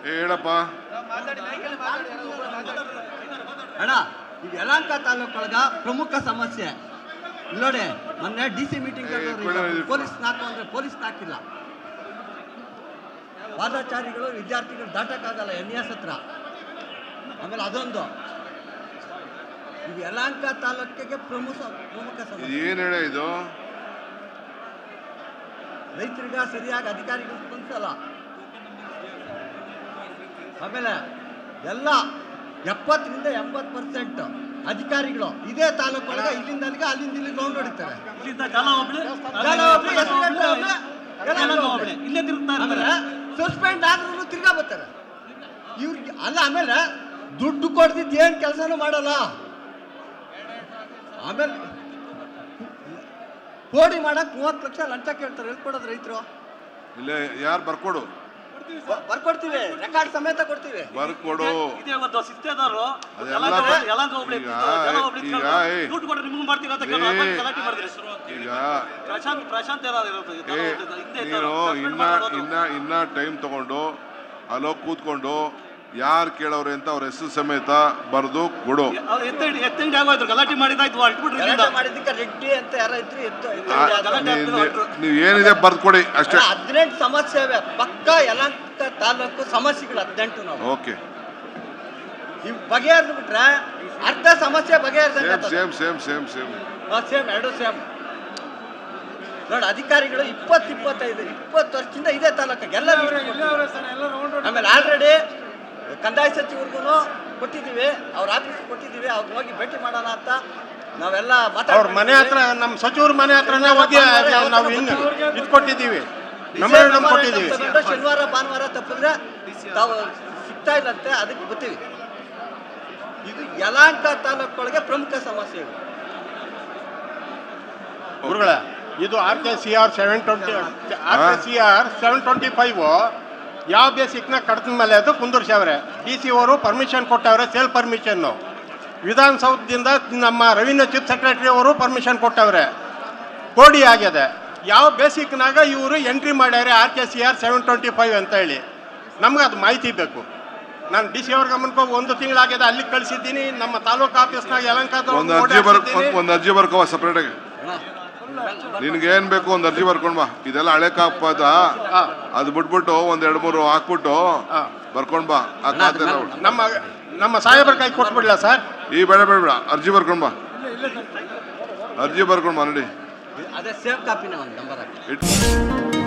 ಹೇಳಪ್ಪ ಅಣ್ಣ, ಈಗ ಯಲಹಂಕ ತಾಲೂಕೊಳಗ ಪ್ರಮುಖ ಸಮಸ್ಯೆ ನೋಡಿ. ಮೊನ್ನೆ DC ಮೀಟಿಂಗ್ ಪೊಲೀಸ್ ನಾಕು ಅಂದ್ರೆ ಪೊಲೀಸ್ ನಾಕಿಲ್ಲ. ಪಾದಚಾರಿಗಳು ವಿದ್ಯಾರ್ಥಿಗಳು ದಾಟಕ್ಕಾಗಲ್ಲ NES ಹತ್ರ. ಆಮೇಲೆ ಅದೊಂದು ಈಗ ಯಲಹಂಕ ತಾಲೂಕಿಗೆ ಪ್ರಮುಖ ಸಮಸ್ಯೆ ಏನ್ ಹೇಳ ಇದು. ರೈತರಿಗ ಸರಿಯಾಗಿ ಅಧಿಕಾರಿಗಳು ಸ್ಪಂದಿಸಲ್ಲ. ಆಮೇಲೆ ಎಲ್ಲ 70ರಿಂದ 80% ಅಧಿಕಾರಿಗಳು ಇದೇ ತಾಲೂಕೊಳಗೆ ಇಲ್ಲಿಂದ ಅಲ್ಲಿಗೆ ಅಲ್ಲಿಂದ ಇಲ್ಲಿ ಗ್ರೌಂಡ್ ಹೊಡಿತಾರೆ. ಸಸ್ಪೆಂಡ್ ಆದ್ರೂ ತಿರ್ಗಾ ಬರ್ತಾರೆ ಇವ್ರಿಗೆ ಅಲ್ಲ. ಆಮೇಲೆ ದುಡ್ಡು ಕೊಡ್ದಿದ್ದು ಏನ್ ಕೆಲಸನೂ ಮಾಡಲ್ಲ. ಆಮೇಲೆ ಕೋಡಿ ಮಾಡಕ್ 30 ಲಕ್ಷ ಲಂಚ ಕೇಳ್ತಾರೆ. ಎಲ್ಲಿ ಕೊಡೋದು ರೈತರು? ಇಲ್ಲ, ಯಾರು ಬರ್ಕೊಡು, ಬರ್ಕೊಡ್ತೀವಿ, ರೆಕಾರ್ಡ್ ಸಮೇತ ಕೊಡ್ತೀವಿ. ಬರ್ಕೊಡು. ಇನ್ನ ಟೈಮ್ ತಗೊಂಡು ಅಲ್ಲೋಗಿ ಕೂತ್ಕೊಂಡು ಯಾರು ಕೇಳೋರೆ ಅಂತ ಅವ್ರ ಹೆಸರು ಸಮೇತ ಬರೆದು ಕೊಡು. ನೀವು ಏನಿದೆ ಬರ್ದು ಕೊಡಿ ಅಷ್ಟೇ. 18 ಸಮಸ್ಯೆ ಪಕ್ಕ ಯಲಹಂಕ ತಾಲೂಕು ಸಮಸ್ಯೆಗಳು 18 ನಾವು. ಓಕೆ, ಇವ್ ಬಗೆಹರಿದು ಬಿಟ್ರೆ ಅರ್ಧ ಸಮಸ್ಯೆ ಬಗೆಹರಿದಂಗೆ. ಎರಡು ಸೇಮ್ ನೋಡಿ. ಅಧಿಕಾರಿಗಳು 20 ವರ್ಷದಿಂದ ಇದೇ ತಾಲೂಕಿಗೆ ಎಲ್ಲ. ಆಮೇಲೆ ಆಲ್ರೆಡಿ ಕಂದಾಯ ಸಚಿವರಿಗೂ ಕೊಟ್ಟಿದ್ದೀವಿ, ಅವ್ರ ಆಫೀಸ್ ಕೊಟ್ಟಿದ್ದೀವಿ. ಅವ್ರು ಹೋಗಿ ಭೇಟಿ ಮಾಡೋಣ ಅಂತ ನಾವೆಲ್ಲ ಅವ್ರ ಮನೆ ಹತ್ರ, ನಮ್ಮ ಸಚಿವರ ಮನೆ ಹತ್ರನೇ ಹೋಗಿ ನಾವು ಇದು ಕೊಟ್ಟಿದ್ದೀವಿ, ಕೊಟ್ಟಿದ್ದೀವಿ. ಶನಿವಾರ ಭಾನುವಾರ ತಪ್ಪಿದ್ರೆ ತಾವು ಸಿಗ್ತಾ ಇಲ್ಲಂತೆ, ಅದಕ್ಕೆ ಬರ್ತೀವಿ. ಇದು ಯಲಹಂಕ ತಾಲೂಕೊಳಗೆ ಪ್ರಮುಖ ಸಮಸ್ಯೆ. ಗುರುಗಳ ಇದು RKCR 725 ಯಾವ ಬೇಸಿಕ್ನ ಕಡ್ದ ಮೇಲೆ ಅದು ಕುಂದರ್ಸ್ಯವ್ರೆ. DC ಅವರು ಪರ್ಮಿಷನ್ ಕೊಟ್ಟವ್ರೆ, ಸೇಲ್ ಪರ್ಮಿಷನ್ನು. ವಿಧಾನಸೌಧದಿಂದ ನಮ್ಮ ರೆವಿನ್ಯೂ ಚೀಫ್ ಸೆಕ್ರೆಟರಿ ಅವರು ಪರ್ಮಿಷನ್ ಕೊಟ್ಟವ್ರೆ, ಕೋಡಿ ಆಗಿದೆ. ಯಾವ ಬೇಸಿಕ್ನಾಗ ಇವರು ಎಂಟ್ರಿ ಮಾಡ್ಯಾರೆ RKCR 725 ಅಂತ ಹೇಳಿ ನಮ್ಗೆ ಅದು ಮಾಹಿತಿ ಬೇಕು. ನಾನು DC ಅವ್ರ ಗಮನಕ್ಕೆ 1 ತಿಂಗಳಾಗಿದೆ, ಅಲ್ಲಿಗೆ ಕಳಿಸಿದ್ದೀನಿ. ನಮ್ಮ ತಾಲೂಕು ಆಫೀಸ್ನಾಗ ಯಲಹಂಕದ ಒಂದು ಅರ್ಜಿ ಬರ್ಕವ ಸಪ್ರೇಟಾಗಿ. ನಿನ್ಗೆ ಏನ್ ಬೇಕು ಒಂದು ಅರ್ಜಿ ಬರ್ಕೊಂಡ್ ಬಾ. ಇದೆಲ್ಲ ಹಳೆ ಕಾಪದ, ಅದು ಬಿಟ್ಬಿಟ್ಟು 1-2-3 ಹಾಕ್ಬಿಟ್ಟು ಬರ್ಕೊಂಡ್ ಬಾ. ನಮ್ಮ ಸಾಹೇಬ್ರ ಕೈ ಕೊಟ್ಬಿಡ್ಲಾ ಸರ್? ಈ ಬೇಡ, ಅರ್ಜಿ ಬರ್ಕೊಂಡ್ ಬಾ. ಅರ್ಜಿ ಬರ್ಕೊಂಡ್ ಬಾ ನೋಡಿ. ಅದೇ ಸೇವ್ ಕಾಪಿನ ಒಂದು ನಂಬರ್